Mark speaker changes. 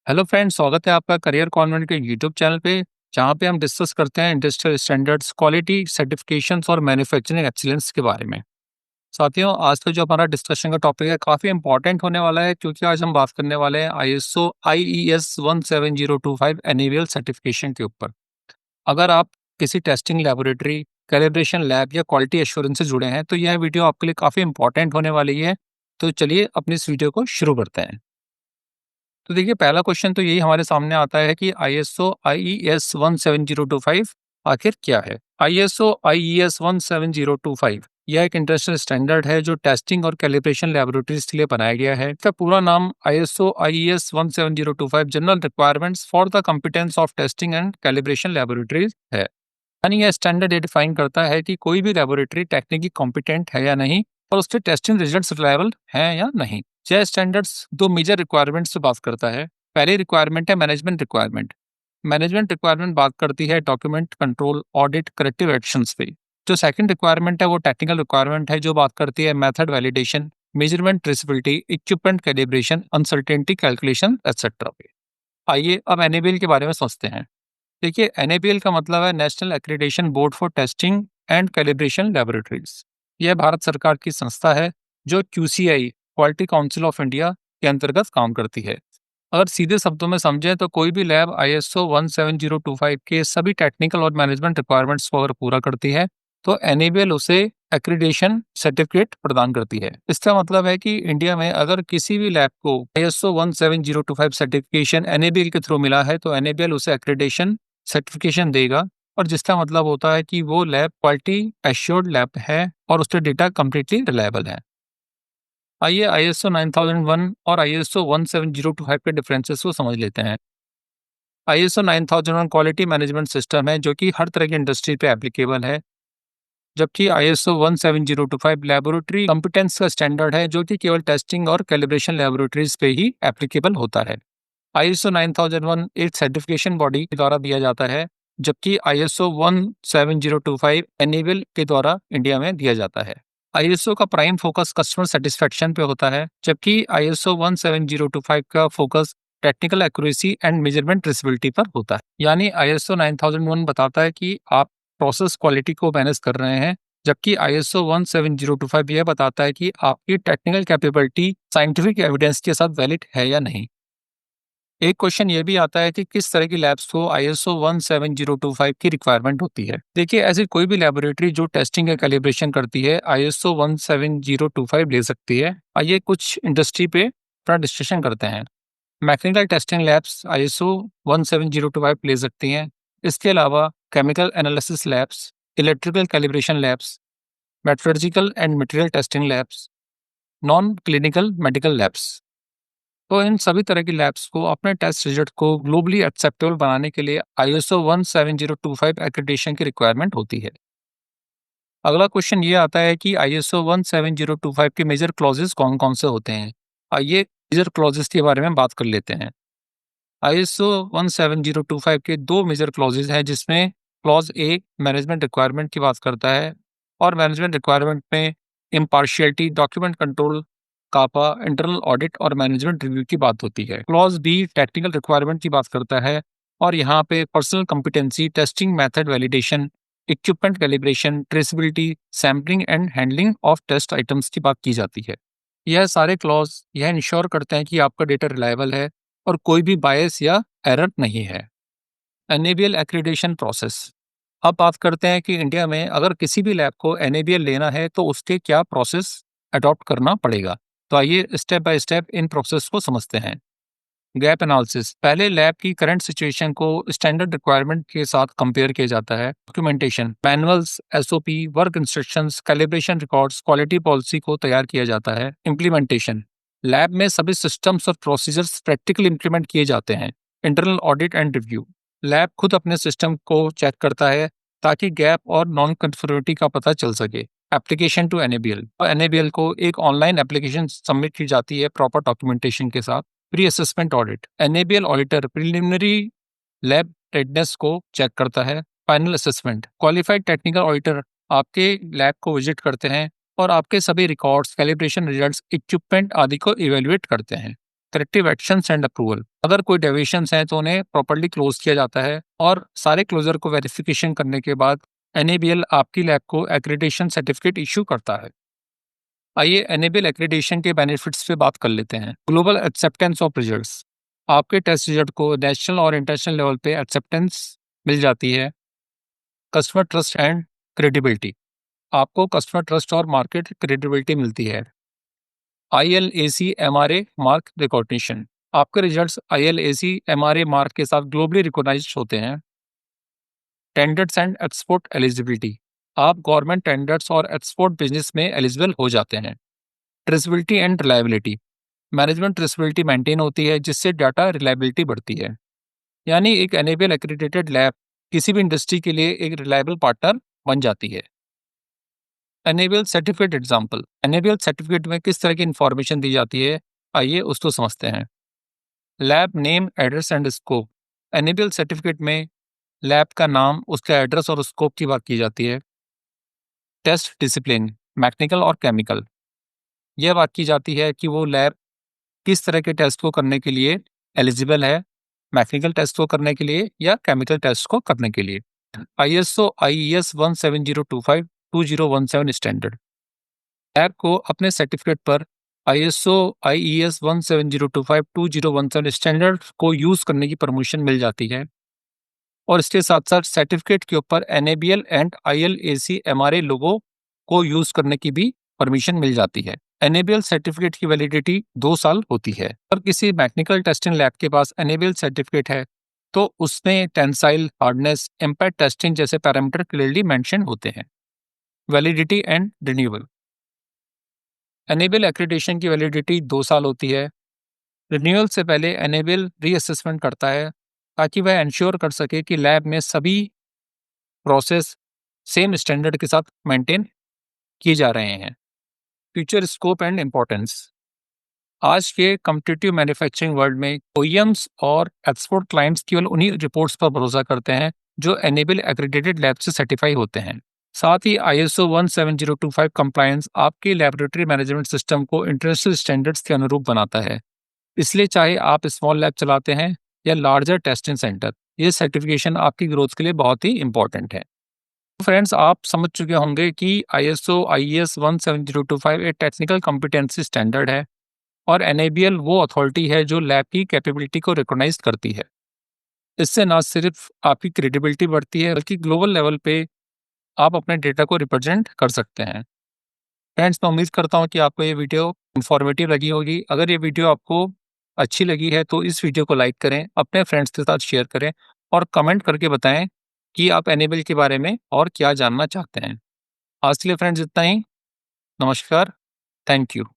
Speaker 1: Hello friends, स्वागत है आपका करियर कॉन्वेंट के यूट्यूब चैनल पे। जहाँ पे हम डिस्कस करते हैं इंडस्ट्रियल स्टैंडर्ड्स, क्वालिटी सर्टिफिकेशंस और मैन्युफैक्चरिंग एक्सीलेंस के बारे में। साथियों, आज का जो हमारा डिस्कशन का टॉपिक है काफ़ी इंपॉर्टेंट होने वाला है, क्योंकि आज हम बात करने वाले हैं आईएसओ आईईएस 17025 एनएबीएल सर्टिफिकेशन के ऊपर। अगर आप किसी टेस्टिंग लेबोरेटरी, कैलिब्रेशन लैब या क्वालिटी एश्योरेंस से जुड़े हैं, तो यह वीडियो आपके लिए काफ़ी इंपॉर्टेंट होने वाली है। तो चलिए अपनी इस वीडियो को शुरू करते हैं। तो देखिए, पहला क्वेश्चन तो यही हमारे सामने आता है कि आईएसओ आईईएस 17025 आखिर क्या है। आईएसओ आईईएस 17025 यह एक इंटरनेशनल स्टैंडर्ड है जो टेस्टिंग और कैलिब्रेशन लैबोरेटरीज के लिए बनाया गया है। इसका पूरा नाम ISO IES 17025 general requirements for the competence of testing and calibration laboratories है। यानी यह स्टैंडर्ड ये डिफाइन करता है कि कोई भी लैबोरेटरी टेक्निकली कॉम्पिटेंट है या नहीं, और उसके टेस्टिंग रिजल्ट्स रिलायबल हैं या नहीं। यह स्टैंडर्ड्स दो मेजर रिक्वायरमेंट्स से बात करता है। पहली रिक्वायरमेंट है मैनेजमेंट रिक्वायरमेंट। मैनेजमेंट रिक्वायरमेंट बात करती है document control, audit, corrective actions पे। जो सेकंड रिक्वायरमेंट है वो टेक्निकल रिक्वायरमेंट है, जो बात करती है method validation, measurement traceability, equipment calibration, uncertainty calculation etcetera पे। आइए अब एनएबीएल के बारे में समझते हैं। देखिए, एनएबीएल का मतलब है national accreditation board for testing and calibration laboratories. यह भारत सरकार की संस्था है जो QCI, quality council of India के अंतर्गत काम करती है। अगर सीधे शब्दों में समझें तो कोई भी लैब आईएसओ 17025 के सभी टेक्निकल और मैनेजमेंट रिक्वायरमेंट्स को अगर पूरा करती है, तो एनएबीएल उसे एक्रीडिटेशन सर्टिफिकेट प्रदान करती है। इसका मतलब है कि इंडिया में अगर किसी भी लैब को आईएसओ 17025 सर्टिफिकेशन एनएबीएल के थ्रू मिला है, तो एनएबीएल उसे एक्रीडिटेशन सर्टिफिकेशन देगा, और जिसका मतलब होता है कि वो लैब क्वालिटी एश्योर्ड लैब है और उसके डेटा कंप्लीटली रिलायबल है। आइए आईएसओ 9001 और आईएसओ 17025 के डिफरेंसेस को समझ लेते हैं। आईएसओ 9001 क्वालिटी मैनेजमेंट सिस्टम है जो कि हर तरह की इंडस्ट्री पे एप्लीकेबल है, जबकि आईएसओ 17025 लेबोरेटरी कॉम्पिटेंस का स्टैंडर्ड है जो कि केवल टेस्टिंग और कैलिब्रेशन लेबोरेटरीज पे ही एप्लीकेबल होता है। आईएसओ 9001 एक सर्टिफिकेशन बॉडी के द्वारा दिया जाता है, जबकि आईएसओ 17025 एनेबल के द्वारा इंडिया में दिया जाता है। आईएसओ का प्राइम फोकस कस्टमर सेटिस्फेक्शन पे होता है, जबकि आईएसओ 17025 का focus technical accuracy and measurement traceability पर होता है। यानी आईएसओ 9001 बताता है कि आप प्रोसेस क्वालिटी को मैनेज कर रहे हैं, जबकि आईएसओ 17025 यह बताता है कि आपकी टेक्निकल कैपेबिलिटी साइंटिफिक एविडेंस के साथ वैलिड है या नहीं। एक क्वेश्चन ये भी आता है कि किस तरह की लैब्स को आईएसओ 17025 की रिक्वायरमेंट होती है। देखिए, ऐसी कोई भी लेबोरेटरी जो टेस्टिंग या कैलिब्रेशन करती है आईएसओ 17025 ले सकती है। आइए कुछ इंडस्ट्री पे थोड़ा डिस्कशन करते हैं। मैकेनिकल टेस्टिंग लैब्स आईएसओ 17025 ले सकती हैं। इसके अलावा chemical analysis labs, electrical calibration labs, metrological and material testing labs, non clinical medical labs. तो इन सभी तरह की लैब्स को अपने टेस्ट रिजल्ट को ग्लोबली एक्सेप्टेबल बनाने के लिए आईएसओ 17025 एक्रेडिटेशन की रिक्वायरमेंट होती है। अगला क्वेश्चन ये आता है कि आईएसओ 17025 के मेजर क्लॉजेस कौन-कौन से होते हैं। आइए मेजर क्लॉजेस के बारे में बात कर लेते हैं। आईएसओ 17025 के दो मेजर क्लॉजेस हैं, जिसमें क्लॉज ए मैनेजमेंट रिक्वायरमेंट की बात करता है, और मैनेजमेंट रिक्वायरमेंट में इम्पार्शियलिटी, डॉक्यूमेंट कंट्रोल, कापा, इंटरनल ऑडिट और मैनेजमेंट रिव्यू की बात होती है। क्लॉज बी टेक्निकल रिक्वायरमेंट की बात करता है, और यहाँ पे personal competency, testing method validation, equipment calibration, traceability, sampling and handling of test items की बात की जाती है। यह सारे क्लॉज यह इंश्योर करते हैं कि आपका डेटा रिलायबल है और कोई भी बायस या एरर नहीं है। NABL accreditation process. अब बात करते हैं कि इंडिया में अगर किसी भी लैब को एनएबीएल लेना है तो उसके क्या प्रोसेस अडॉप्ट करना पड़ेगा। तो आइए step by step in process को समझते हैं। Gap analysis. पहले लैब की करंट सिचुएशन को स्टैंडर्ड रिक्वायरमेंट के साथ कंपेयर किया जाता है। Documentation, manuals, SOP, work instructions, calibration records, quality policy को तैयार किया जाता है। इम्प्लीमेंटेशन। लैब में सभी सिस्टम्स और प्रोसीजर्स प्रैक्टिकली इंप्लीमेंट किए जाते हैं। Internal audit and review. Lab खुद अपने सिस्टम को चेक करता है ताकि गैप और नॉन कंफर्मिटी का पता चल सके। Application to NABL. एनएबीएल को एक ऑनलाइन एप्लीकेशन सबमिट की जाती है प्रॉपर डॉक्यूमेंटेशन के साथ। Pre assessment audit. NABL auditor preliminary lab redness को चेक करता है। Final assessment. Qualified technical auditor आपके लैब को विजिट करते हैं और आपके सभी रिकॉर्ड्स, कैलिब्रेशन रिजल्ट्स, इक्विपमेंट आदि को इवेल्युएट करते हैं। Corrective actions and approval. अगर कोई डेविएशंस हैं तो उन्हें प्रॉपर्ली क्लोज किया जाता है और सारे क्लोजर को वेरिफिकेशन करने के बाद एनएबीएल आपकी लैब को एक्रेडिटेशन सर्टिफिकेट इशू करता है। आइए एनएबीएल एक्रेडिटेशन के बेनिफिट्स पे बात कर लेते हैं। Global acceptance of results. आपके टेस्ट रिजल्ट को नेशनल और इंटरनेशनल लेवल पे एक्सेप्टेंस मिल जाती है। Customer trust and credibility. आपको कस्टमर ट्रस्ट और मार्केट क्रेडिबिलिटी मिलती है। ILAC MRA mark recognition. आपके रिजल्ट्स ILAC MRA मार्क के साथ ग्लोबली रिकॉग्नाइज्ड होते हैं। Tenders and export eligibility. आप गवर्नमेंट टेंडर्स और एक्सपोर्ट बिजनेस में एलिजिबल हो जाते हैं। Traceability and reliability. Management traceability maintain होती है जिससे डाटा रिलायबिलिटी बढ़ती है। यानी एक एनेबल एक्रेडिटेड लैब किसी भी इंडस्ट्री के लिए एक रिलायबल पार्टनर बन जाती है। Enable certificate example. Enable certificate में किस तरह की इंफॉर्मेशन दी जाती है, आइए उसको समझते हैं। Lab name, address and scope. Enable certificate में लैब का नाम, उसका एड्रेस और स्कोप की बात की जाती है। टेस्ट डिसिप्लिन, मैकेनिकल और केमिकल। यह बात की जाती है कि वो लैब किस तरह के टेस्ट को करने के लिए एलिजिबल है, मैकेनिकल टेस्ट को करने के लिए या केमिकल टेस्ट को करने के लिए। ISO IES 17025 2017 standard. लैब को अपने सर्टिफिकेट पर ISO IES 17025 2017 स्टैंडर्ड को यूज करने की परमिशन मिल जाती है और इसके साथ साथ सर्टिफिकेट के ऊपर NABL एंड ILAC MRA लोगो को यूज करने की भी परमिशन मिल जाती है। NABL सर्टिफिकेट की वैलिडिटी 2 साल होती है। अगर किसी मैकेनिकल टेस्टिंग लैब के पास NABL सर्टिफिकेट है तो उसमें टेंसाइल, हार्डनेस, इम्पैक्ट टेस्टिंग जैसे पैरामीटर क्लियरली मेंशन होते हैं। Validity and renewal. Enable accreditation की वैलिडिटी 2 साल होती है। रिन्यूअल से पहले एनेबल रीअसेसमेंट करता है ताकि वह इंश्योर कर सके कि लैब में सभी प्रोसेस सेम स्टैंडर्ड के साथ मेंटेन किए जा रहे हैं। Future scope and importance. आज के कॉम्पिटिटिव मैन्युफैक्चरिंग वर्ल्ड में OEMs और एक्सपोर्ट क्लाइंट्स केवल उन्हीं रिपोर्ट्स पर भरोसा करते हैं जो एनेबल एक्रेडिटेड लैब से सर्टिफाई होते हैं। साथ ही ISO 17025 कंप्लायंस आपके लैबोरेटरी मैनेजमेंट सिस्टम को इंटरनेशनल स्टैंडर्ड्स के अनुरूप बनाता है। इसलिए चाहे आप स्मॉल लैब चलाते हैं या लार्जर टेस्टिंग सेंटर, ये सर्टिफिकेशन आपकी ग्रोथ के लिए बहुत ही इंपॉर्टेंट है। फ्रेंड्स, आप समझ चुके होंगे कि ISO IES 17025 एक टेक्निकल कॉम्पिटेंसी स्टैंडर्ड है और NABL वो अथॉरिटी है जो लैब की कैपेबिलिटी को रिकॉग्नाइज करती है। इससे ना सिर्फ आपकी क्रेडिबिलिटी बढ़ती है बल्कि ग्लोबल लेवल पे आप अपने डेटा को रिप्रेजेंट कर सकते हैं। फ्रेंड्स, मैं उम्मीद करता हूँ कि आपको ये वीडियो इन्फॉर्मेटिव लगी होगी। अगर ये वीडियो आपको अच्छी लगी है तो इस वीडियो को लाइक करें, अपने फ्रेंड्स के साथ शेयर करें और कमेंट करके बताएं कि आप एनेबल के बारे में और क्या जानना चाहते हैं। आज के लिए फ्रेंड्स इतना ही। नमस्कार। Thank you.